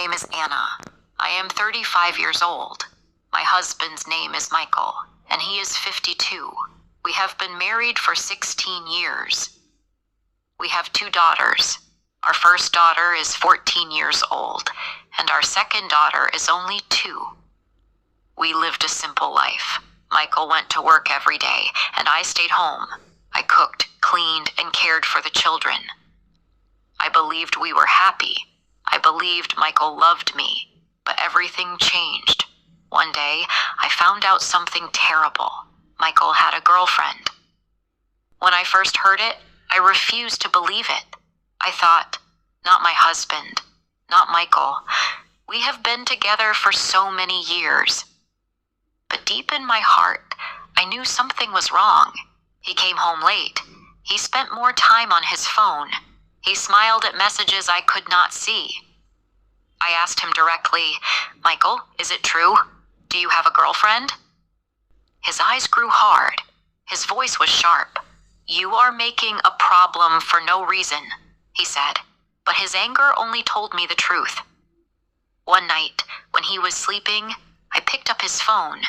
name is Anna. I am 35 years old. My husband's name is Michael, and he is 52. We have been married for 16 years. We have 2 daughters. Our first daughter is 14 years old, and our second daughter is only 2. We lived a simple life. Michael went to work every day, and I stayed home. I cooked, cleaned, and cared for the children. I believed we were happy. I believed Michael loved me, but everything changed. One day, I found out something terrible. Michael had a girlfriend. When I first heard it, I refused to believe it. I thought, not my husband, not Michael. We have been together for so many years. But deep in my heart, I knew something was wrong. He came home late. He spent more time on his phone. He smiled at messages I could not see. I asked him directly, Michael, is it true? Do you have a girlfriend? His eyes grew hard. His voice was sharp. You are making a problem for no reason, he said, but his anger only told me the truth. One night, when he was sleeping, I picked up his phone.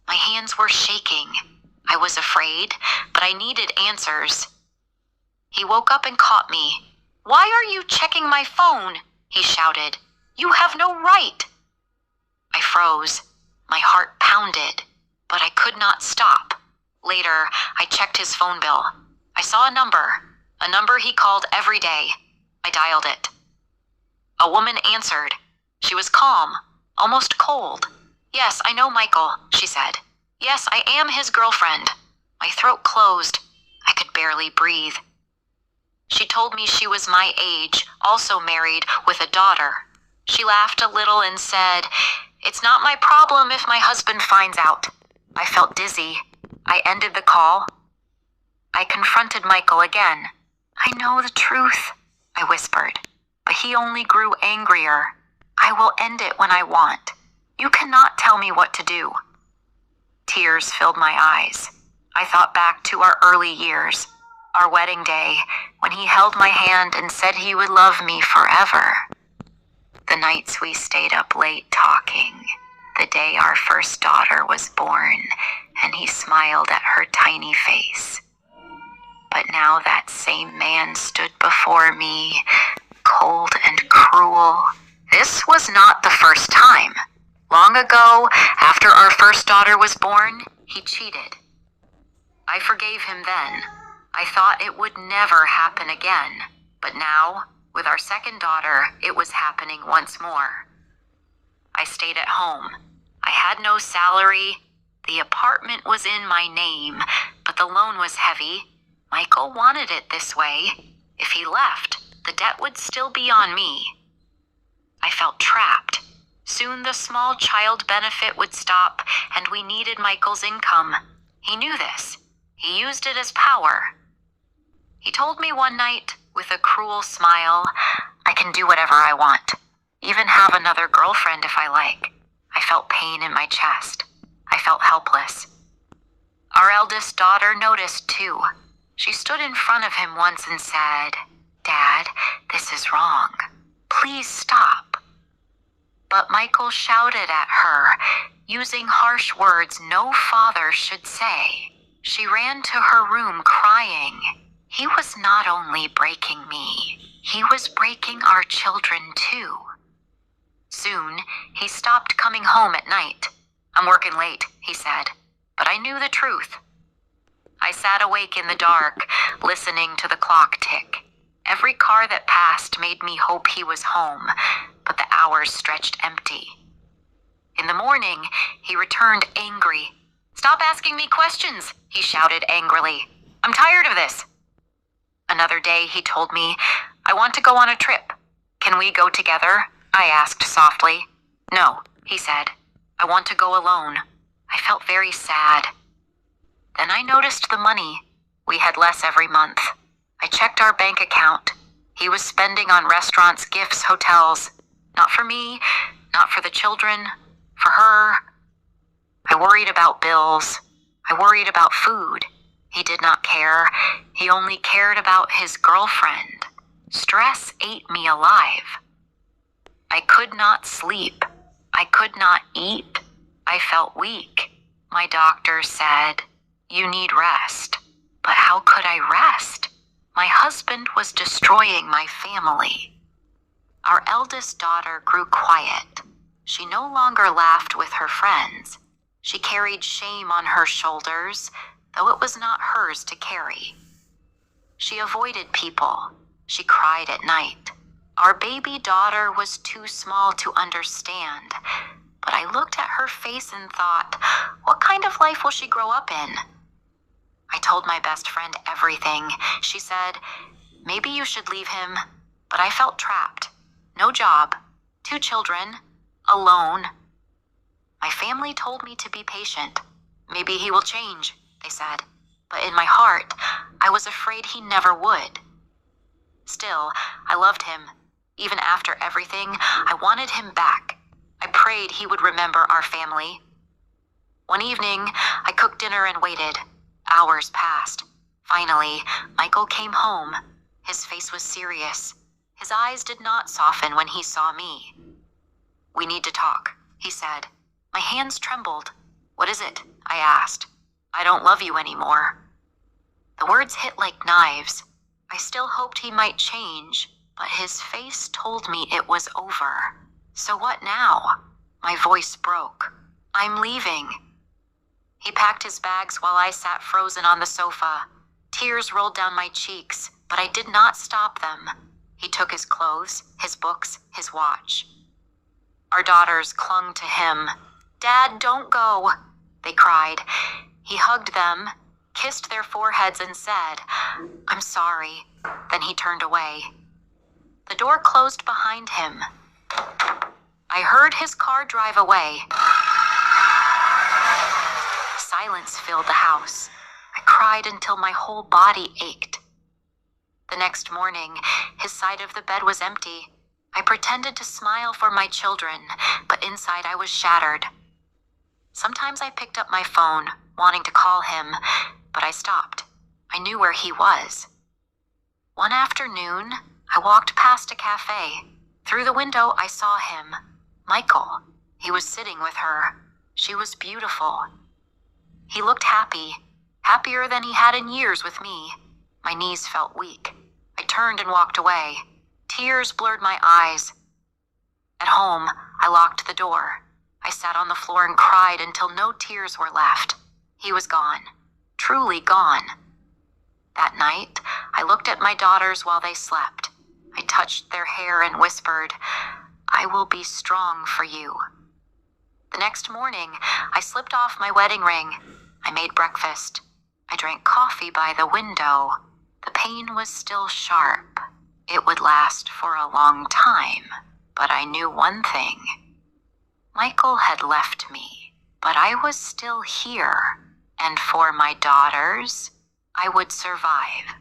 My hands were shaking. I was afraid, but I needed answers. He woke up and caught me. Why are you checking my phone? He shouted. You have no right. I froze. My heart pounded, but I could not stop. Later, I checked his phone bill. I saw a number he called every day. I dialed it. A woman answered. She was calm, almost cold. Yes, I know Michael, she said. Yes, I am his girlfriend. My throat closed. I could barely breathe. She told me she was my age, also married, with a daughter. She laughed a little and said, It's not my problem if my husband finds out. I felt dizzy. I ended the call. I confronted Michael again. I know the truth, I whispered, but he only grew angrier. I will end it when I want. You cannot tell me what to do. Tears filled my eyes. I thought back to our early years, our wedding day, when he held my hand and said he would love me forever. The nights we stayed up late talking, the day our first daughter was born, and he smiled at her tiny face. But now that same man stood before me, cold and cruel. This was not the first time. Long ago, after our first daughter was born, he cheated. I forgave him then. I thought it would never happen again. But now, with our second daughter, it was happening once more. I stayed at home. I had no salary. The apartment was in my name, but the loan was heavy. Michael wanted it this way. If he left, the debt would still be on me. I felt trapped. Soon the small child benefit would stop, and we needed Michael's income. He knew this. He used it as power. He told me one night, with a cruel smile, I can do whatever I want, even have another girlfriend if I like. I felt pain in my chest. I felt helpless. Our eldest daughter noticed too. She stood in front of him once and said, Dad, this is wrong. Please stop. But Michael shouted at her, using harsh words no father should say. She ran to her room crying. He was not only breaking me, he was breaking our children too. Soon, he stopped coming home at night. I'm working late, he said, but I knew the truth. I sat awake in the dark, listening to the clock tick. Every car that passed made me hope he was home, but the hours stretched empty. In the morning, he returned angry. Stop asking me questions, he shouted angrily. I'm tired of this. Another day, he told me, I want to go on a trip. Can we go together? I asked softly. No, he said. I want to go alone. I felt very sad. Then I noticed the money. We had less every month. I checked our bank account. He was spending on restaurants, gifts, hotels. Not for me, not for the children, for her. I worried about bills. I worried about food. He did not care. He only cared about his girlfriend. Stress ate me alive. I could not sleep. I could not eat. I felt weak. My doctor said, "You need rest." But how could I rest? My husband was destroying my family. Our eldest daughter grew quiet. She no longer laughed with her friends. She carried shame on her shoulders, though it was not hers to carry. She avoided people. She cried at night. Our baby daughter was too small to understand, but I looked at her face and thought, what kind of life will she grow up in? I told my best friend everything. She said, maybe you should leave him, but I felt trapped. No job, 2 children, alone. My family told me to be patient. Maybe he will change, they said, but in my heart, I was afraid he never would. Still, I loved him. Even after everything, I wanted him back. I prayed he would remember our family. One evening, I cooked dinner and waited. Hours passed. Finally, Michael came home. His face was serious. His eyes did not soften when he saw me. "We need to talk," he said. My hands trembled. "What is it?" I asked. "I don't love you anymore." The words hit like knives. I still hoped he might change, but his face told me it was over. So what now? My voice broke. "I'm leaving." He packed his bags while I sat frozen on the sofa. Tears rolled down my cheeks, but I did not stop them. He took his clothes, his books, his watch. Our daughters clung to him. "Dad, don't go," they cried. He hugged them, kissed their foreheads, and said, "I'm sorry." Then he turned away. The door closed behind him. I heard his car drive away. Silence filled the house. I cried until my whole body ached. The next morning, his side of the bed was empty. I pretended to smile for my children, but inside I was shattered. Sometimes I picked up my phone, wanting to call him, but I stopped. I knew where he was. One afternoon, I walked past a cafe. Through the window, I saw him. Michael. He was sitting with her. She was beautiful. He looked happy, happier than he had in years with me. My knees felt weak. I turned and walked away. Tears blurred my eyes. At home, I locked the door. I sat on the floor and cried until no tears were left. He was gone, truly gone. That night, I looked at my daughters while they slept. I touched their hair and whispered, "I will be strong for you." The next morning, I slipped off my wedding ring. I made breakfast. I drank coffee by the window. The pain was still sharp. It would last for a long time, but I knew one thing. Michael had left me, but I was still here, and for my daughters, I would survive.